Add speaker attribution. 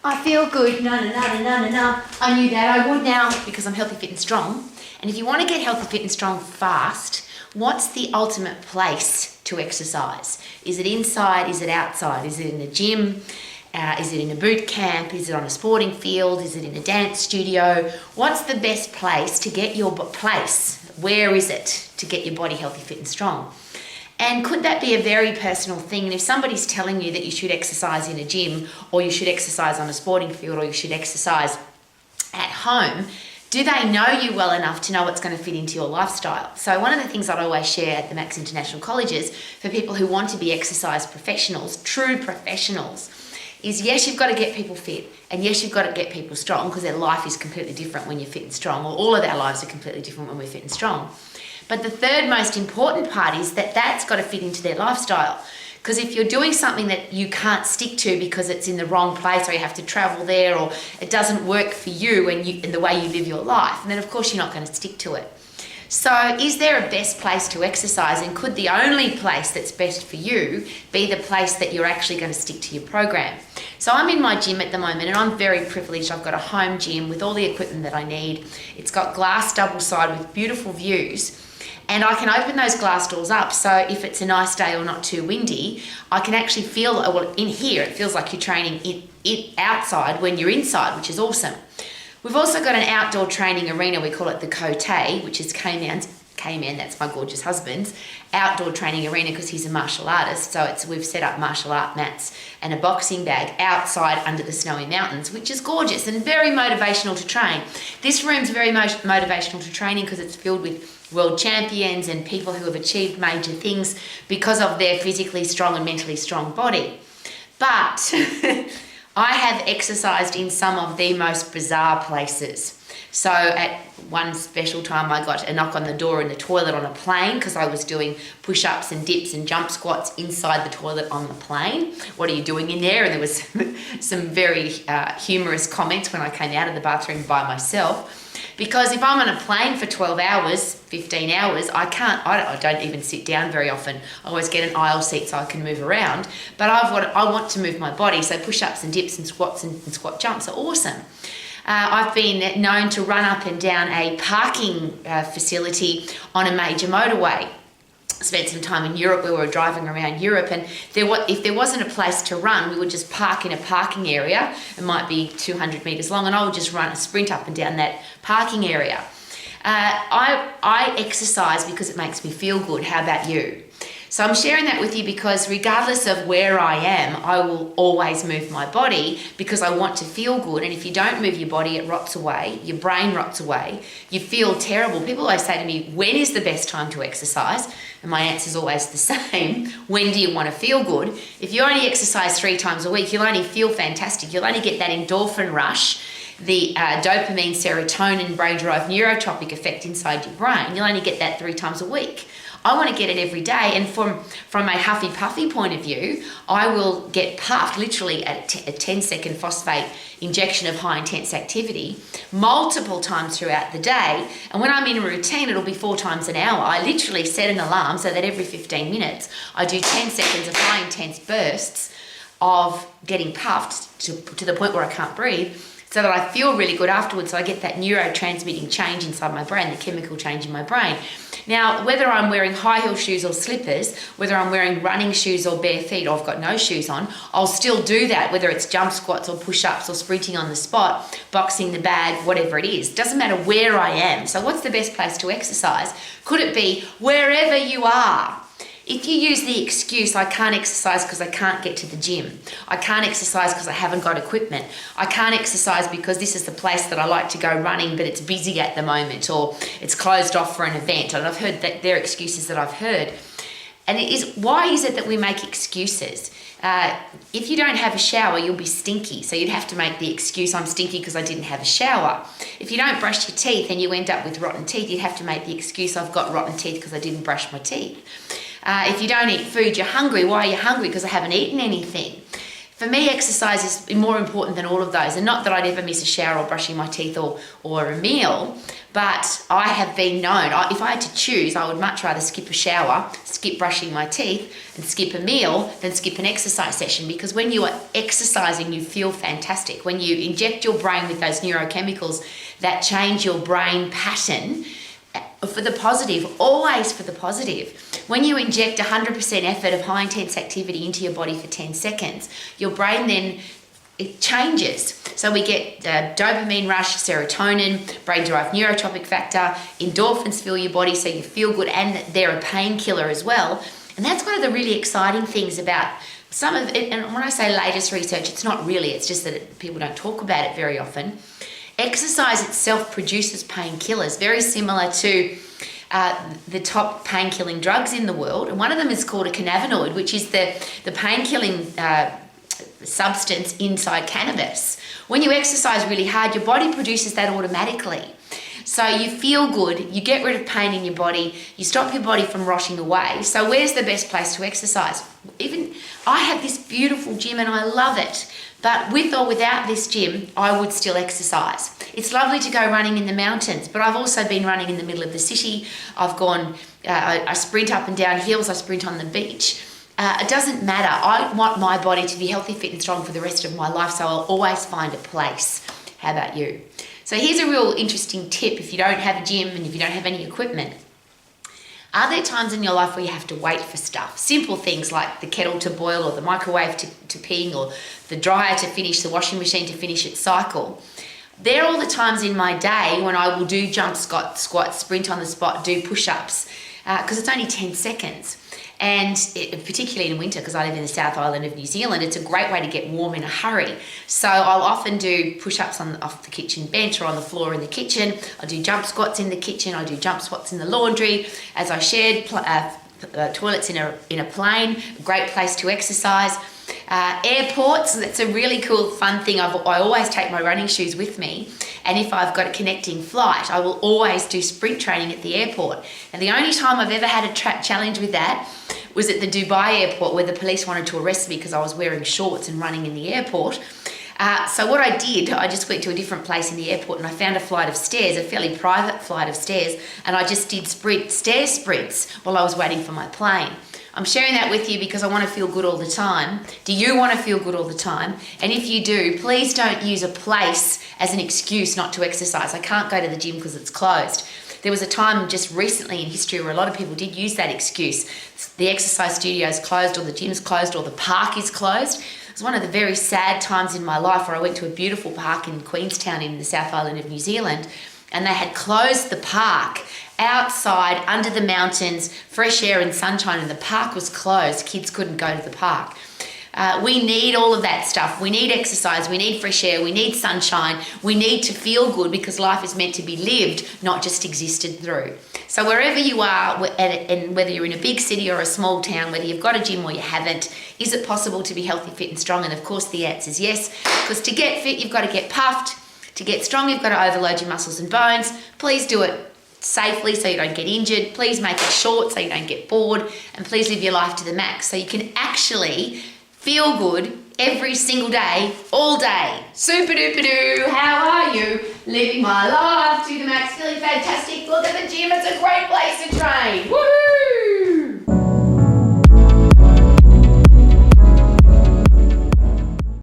Speaker 1: I feel good. No. I knew that I would now because I'm healthy, fit and strong. And if you want to get healthy, fit and strong fast, what's the ultimate place to exercise? Is it inside? Is it outside? Is it in a gym? Is it in a boot camp? Is it on a sporting field? Is it in a dance studio? What's the best place to get your place? Where is it to get your body healthy, fit and strong? And could that be a very personal thing? And if somebody's telling you that you should exercise in a gym, or you should exercise on a sporting field, or you should exercise at home, do they know you well enough to know what's going to fit into your lifestyle? So one of the things I'd always share at the Max International Colleges for people who want to be exercise professionals, true professionals, is yes, you've got to get people fit, and yes, you've got to get people strong, because their life is completely different when you're fit and strong, or all of our lives are completely different when we're fit and strong. But the third most important part is that that's got to fit into their lifestyle. Because if you're doing something that you can't stick to because it's in the wrong place, or you have to travel there, or it doesn't work for you and the way you live your life, then of course you're not going to stick to it. So is there a best place to exercise, and could the only place that's best for you be the place that you're actually going to stick to your program? So I'm in my gym at the moment, and I'm very privileged. I've got a home gym with all the equipment that I need. It's got glass double side with beautiful views, and I can open those glass doors up, so if it's a nice day or not too windy, I can actually feel, well, in here it feels like you're training it outside when you're inside, which is awesome. We've also got an outdoor training arena. We call it the Cote, which is K-Man, that's my gorgeous husband's outdoor training arena, because he's a martial artist. So we've set up martial art mats and a boxing bag outside under the snowy mountains, which is gorgeous and very motivational to train. This room's very motivational to training because it's filled with world champions and people who have achieved major things because of their physically strong and mentally strong body. But I have exercised in some of the most bizarre places. So at one special time, I got a knock on the door in the toilet on a plane because I was doing push-ups and dips and jump squats inside the toilet on the plane. What are you doing in there? And there was some very humorous comments when I came out of the bathroom by myself. Because if I'm on a plane for 12 hours, 15 hours, I don't even sit down very often. I always get an aisle seat so I can move around. But I want to move my body, so push-ups and dips and squats and squat jumps are awesome. I've been known to run up and down a parking facility on a major motorway. Spent some time in Europe where we were driving around Europe, and if there wasn't a place to run, we would just park in a parking area. It might be 200 meters long, and I would just run a sprint up and down that parking area. I exercise because it makes me feel good. How about you? So I'm sharing that with you because regardless of where I am, I will always move my body because I want to feel good. And if you don't move your body, it rots away. Your brain rots away. You feel terrible. People always say to me, when is the best time to exercise? And my answer is always the same. When do you want to feel good? If you only exercise 3 times a week, you'll only feel fantastic. You'll only get that endorphin rush, the dopamine, serotonin, brain-derived neurotropic effect inside your brain. You'll only get that 3 times a week. I want to get it every day, and from a huffy-puffy point of view, I will get puffed literally at a 10-second phosphate injection of high-intense activity multiple times throughout the day, and when I'm in a routine, it'll be 4 times an hour. I literally set an alarm so that every 15 minutes, I do 10 seconds of high-intense bursts of getting puffed to the point where I can't breathe, so that I feel really good afterwards. So I get that neurotransmitting change inside my brain, the chemical change in my brain. Now, whether I'm wearing high heel shoes or slippers, whether I'm wearing running shoes or bare feet, or I've got no shoes on, I'll still do that, whether it's jump squats or push-ups or sprinting on the spot, boxing the bag, whatever it is. Doesn't matter where I am. So what's the best place to exercise? Could it be wherever you are? If you use the excuse, I can't exercise because I can't get to the gym. I can't exercise because I haven't got equipment. I can't exercise because this is the place that I like to go running, but it's busy at the moment, or it's closed off for an event. And I've heard that they're excuses that I've heard. And why is it that we make excuses? If you don't have a shower, you'll be stinky. So you'd have to make the excuse, I'm stinky because I didn't have a shower. If you don't brush your teeth and you end up with rotten teeth, you'd have to make the excuse, I've got rotten teeth because I didn't brush my teeth. If you don't eat food, you're hungry. Why are you hungry? Because I haven't eaten anything. For me, exercise is more important than all of those. And not that I'd ever miss a shower or brushing my teeth or a meal, but I have been known, if I had to choose, I would much rather skip a shower, skip brushing my teeth, and skip a meal than skip an exercise session, because when you are exercising, you feel fantastic. When you inject your brain with those neurochemicals that change your brain pattern, for the positive, always for the positive. When you inject 100% effort of high intense activity into your body for 10 seconds, your brain then, it changes. So we get dopamine rush, serotonin, brain-derived neurotropic factor, endorphins fill your body so you feel good, and they're a painkiller as well. And that's one of the really exciting things about some of it. And when I say latest research, it's not really, it's just that people don't talk about it very often. Exercise itself produces painkillers, very similar to the top pain-killing drugs in the world. And one of them is called a cannabinoid, which is the pain-killing substance inside cannabis. When you exercise really hard, your body produces that automatically. So you feel good, you get rid of pain in your body, you stop your body from rotting away. So where's the best place to exercise? Even I have this beautiful gym and I love it. But with or without this gym, I would still exercise. It's lovely to go running in the mountains, but I've also been running in the middle of the city. I've gone, I sprint up and down hills, I sprint on the beach. It doesn't matter. I want my body to be healthy, fit and strong for the rest of my life, so I'll always find a place. How about you? So here's a real interesting tip if you don't have a gym and if you don't have any equipment. Are there times in your life where you have to wait for stuff? Simple things like the kettle to boil or the microwave to ping or the dryer to finish, the washing machine to finish its cycle. They're all the times in my day when I will do jump squats, sprint on the spot, do push-ups, because it's only 10 seconds. And particularly in winter, because I live in the South Island of New Zealand, it's a great way to get warm in a hurry. So I'll often do push-ups off the kitchen bench or on the floor in the kitchen. I'll do jump squats in the kitchen. I'll do jump squats in the laundry. As I shared, toilets in a plane, a great place to exercise. Airports, that's a really cool, fun thing. I always take my running shoes with me. And if I've got a connecting flight, I will always do sprint training at the airport. And the only time I've ever had a challenge with that was at the Dubai airport, where the police wanted to arrest me because I was wearing shorts and running in the airport. So what I did, I just went to a different place in the airport and I found a flight of stairs, a fairly private flight of stairs, and I just did stair sprints while I was waiting for my plane. I'm sharing that with you because I want to feel good all the time. Do you want to feel good all the time? And if you do, please don't use a place as an excuse not to exercise. I can't go to the gym because it's closed. There was a time just recently in history where a lot of people did use that excuse. The exercise studio's closed, or the gym's closed, or the park is closed. It was one of the very sad times in my life where I went to a beautiful park in Queenstown in the South Island of New Zealand, and they had closed the park outside under the mountains, fresh air and sunshine, and the park was closed. Kids couldn't go to the park. We need all of that stuff. We need exercise, we need fresh air, we need sunshine, we need to feel good, because life is meant to be lived, not just existed through. So wherever you are, and whether you're in a big city or a small town, whether you've got a gym or you haven't, is it possible to be healthy, fit and strong? And of course the answer is yes, because to get fit, you've got to get puffed. To get strong, you've got to overload your muscles and bones. Please do it safely so you don't get injured. Please make it short so you don't get bored. And please live your life to the max so you can actually feel good every single day, all day. Super duper doo, how are you? Living my life to the max, feeling fantastic. Look at the gym, it's a great place to train. Woohoo!